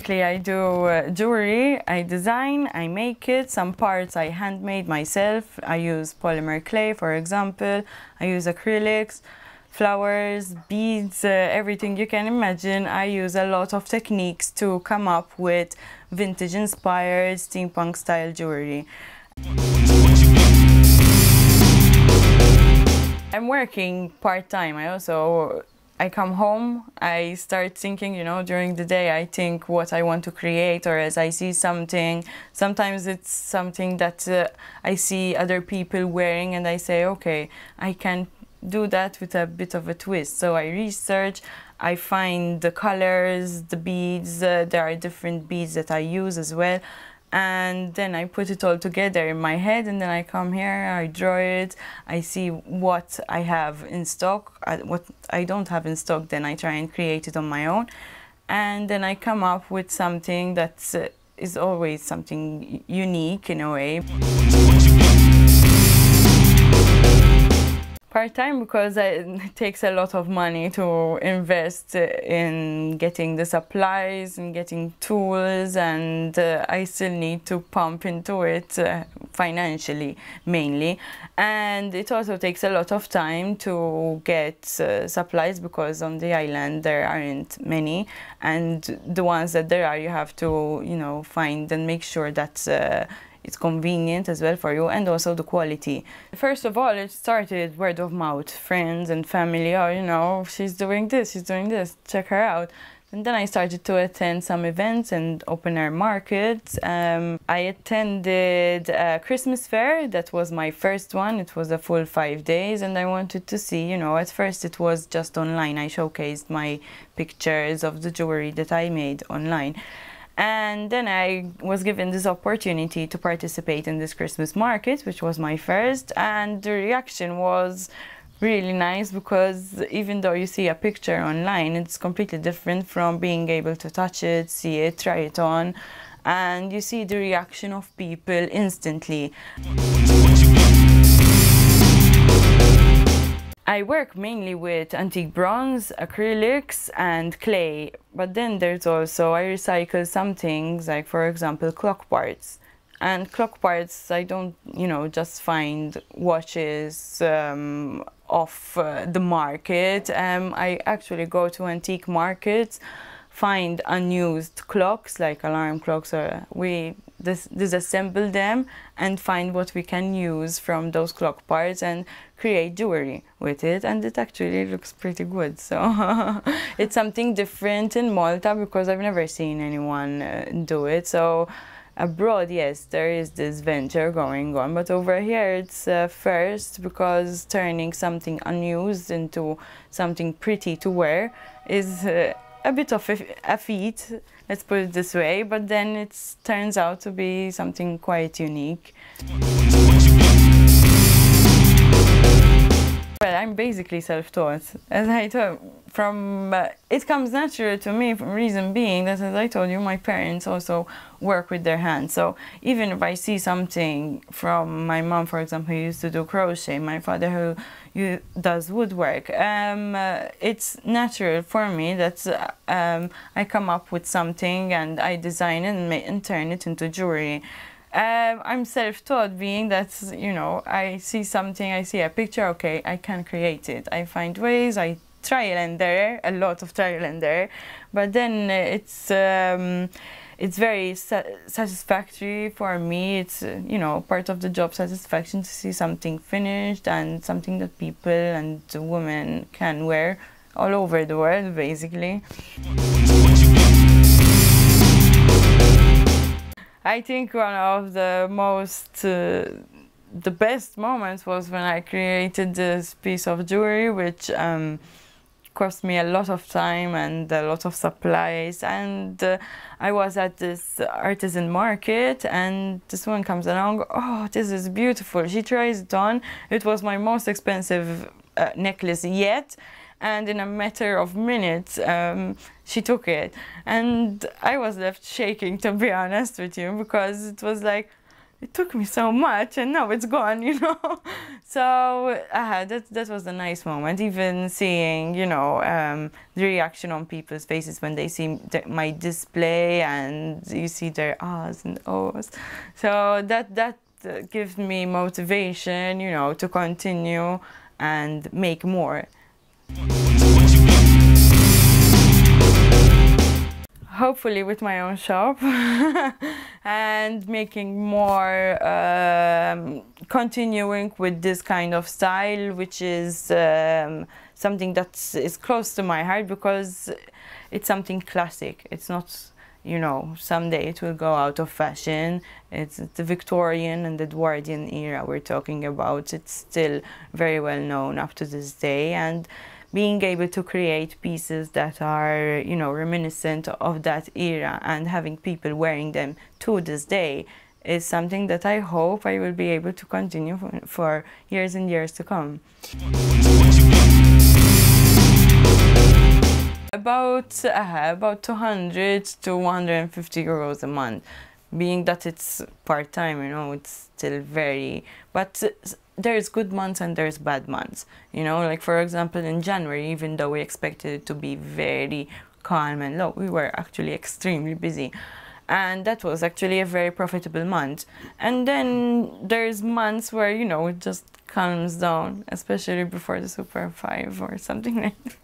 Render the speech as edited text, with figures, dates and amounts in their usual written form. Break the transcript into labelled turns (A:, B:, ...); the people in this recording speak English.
A: I do jewelry, I design, I make it. Some parts I handmade myself. I use polymer clay, for example. I use acrylics, flowers, beads, everything you can imagine. I use a lot of techniques to come up with vintage-inspired steampunk-style jewelry. I'm working part-time. I come home, I start thinking, you know, during the day I think what I want to create, or as I see something, sometimes it's something that I see other people wearing and I say, okay, I can do that with a bit of a twist. So I research, I find the colors, the beads, there are different beads that I use as well. And then I put it all together in my head, and then I come here, I draw it, I see what I have in stock, what I don't have in stock, then I try and create it on my own. And then I come up with something that is always something unique in a way. Part-time because it takes a lot of money to invest in getting the supplies and getting tools, and I still need to pump into it financially mainly. And it also takes a lot of time to get supplies because on the island there aren't many, and the ones that there are you have to, you know, find and make sure that it's convenient as well for you, and also the quality. First of all, it started word of mouth, friends and family. Oh, you know, she's doing this, check her out. And then I started to attend some events and open air markets. I attended a Christmas fair. That was my first one. It was a full 5 days, and I wanted to see, you know, at first it was just online. I showcased my pictures of the jewelry that I made online. And then I was given this opportunity to participate in this Christmas market, which was my first, and the reaction was really nice because even though you see a picture online, it's completely different from being able to touch it, see it, try it on, and you see the reaction of people instantly. I work mainly with antique bronze, acrylics and clay, but then there's also, I recycle some things, like for example clock parts. And clock parts I don't, you know, just find watches off the market. I actually go to antique markets, find unused clocks like alarm clocks, or we disassemble them and find what we can use from those clock parts and create jewelry with it, and it actually looks pretty good. So it's something different in Malta because I've never seen anyone do it. So abroad, yes, there is this venture going on, but over here it's first, because turning something unused into something pretty to wear is a bit of a feat, let's put it this way, but then it turns out to be something quite unique. Well, I'm basically self-taught. As I told, it comes natural to me, for reason being that, as I told you, my parents also work with their hands. So even if I see something from my mom, for example, who used to do crochet, my father who does woodwork, it's natural for me that I come up with something and I design it and turn it into jewelry. I'm self-taught, being that, you know, I see something, I see a picture, okay, I can create it. I find ways, I trial and error, a lot of trial and error, but then it's very satisfactory for me. It's, you know, part of the job satisfaction to see something finished and something that people and women can wear all over the world, basically. I think one of the most, the best moments was when I created this piece of jewelry, which cost me a lot of time and a lot of supplies. And I was at this artisan market, and this one comes along, oh, this is beautiful. She tries it on. It was my most expensive necklace yet. And in a matter of minutes, she took it. And I was left shaking, to be honest with you, because it was like, it took me so much and now it's gone, you know. So that was a nice moment, even seeing, you know, the reaction on people's faces when they see my display, and you see their ahs and ohs. So that gives me motivation, you know, to continue and make more. Hopefully with my own shop and making more, continuing with this kind of style, which is something that is close to my heart, because it's something classic. It's not, you know, someday it will go out of fashion. It's the Victorian and Edwardian era we're talking about. It's still very well known up to this day, and being able to create pieces that are, you know, reminiscent of that era and having people wearing them to this day is something that I hope I will be able to continue for years and years to come. About 200 to 150 euros a month. Being that it's part-time, you know, it's still very, but there's good months and there's bad months, you know, like for example in January, even though we expected it to be very calm and low, we were actually extremely busy, and that was actually a very profitable month. And then there's months where, you know, it just calms down, especially before the Super 5 or something like that.